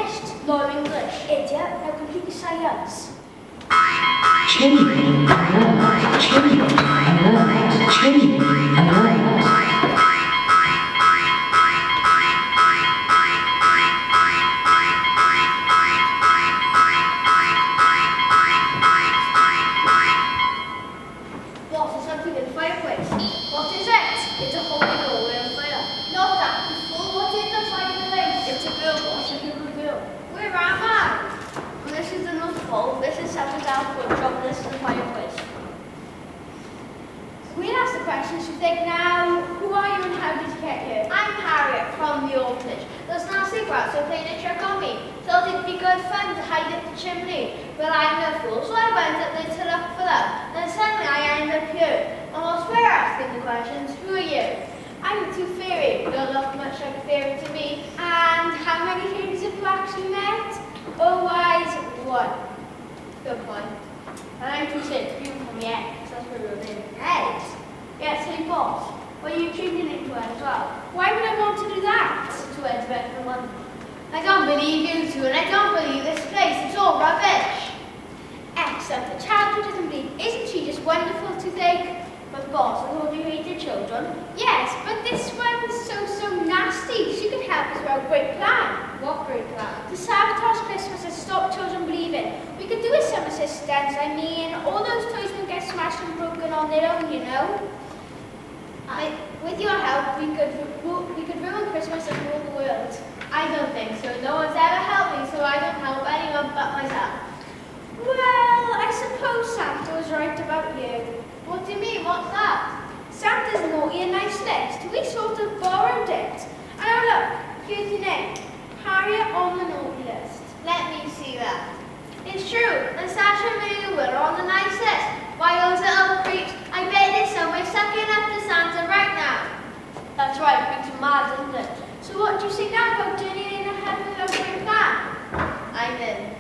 finished. Law English. Idiot. No complete science. Chimney alert. Chimney alert. Chimney alert. What is something in the fireplace? What is it? It's a holy doorway on fire. Not that before. What is the fireplace? It's a girl. What's a girl? Where am I? Well, this is the North Pole. This is Sasha's workshop. This is the fireplace. We'll ask the questions you think now. Who are you and how did you get here? I'm Harriet from the orphanage. Those nasty brats are playing a trick on me. Thought it'd be good fun to hide at the chimney. But I'm no fool, so I went up there to look for them. Then suddenly I ended up here. And whilst we're asking the questions, who are you? I'm the tooth fairy. You don't look much like a fairy to me. And how many fairies have you actually met? Oh, wise one. Good point. And I'm too sick. You call me X. That's my real name. X? Yes, hey boss. Well, you changing into it as well. Why would I want to do that? To enter better than London. I don't believe you two, and I don't believe this place. It's all rubbish. Excellent. A child who doesn't believe. Isn't she just wonderful to think? But boss, I thought you hated children. Yes, but this one's so nasty. She could help us with a great plan. What great plan? To sabotage Christmas and stop children believing. We could do with some assistance. I mean, all those toys will get smashed and broken on their own, you know. With your help, we could ruin Christmas and rule the world. I don't think so. No one's ever helped me, so I don't help anyone but myself. Well, I suppose Santa was right about you. What do you mean? What's that? Santa's naughty and nice list. We sort of borrowed it. And oh look, here's your name. Harriet on the naughty list. Let me see that. It's true. And Sasha and me were on the nice list. Why, those little creeps, I bet they're somewhere sucking up to Santa right now. That's right, creeps are mad, isn't it? So what do you say now about journeying ahead with our great plan? I'm in.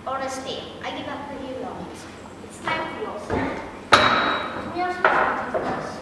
Honestly, I give up with you lot. It's time for yourself. Can we ask you something first?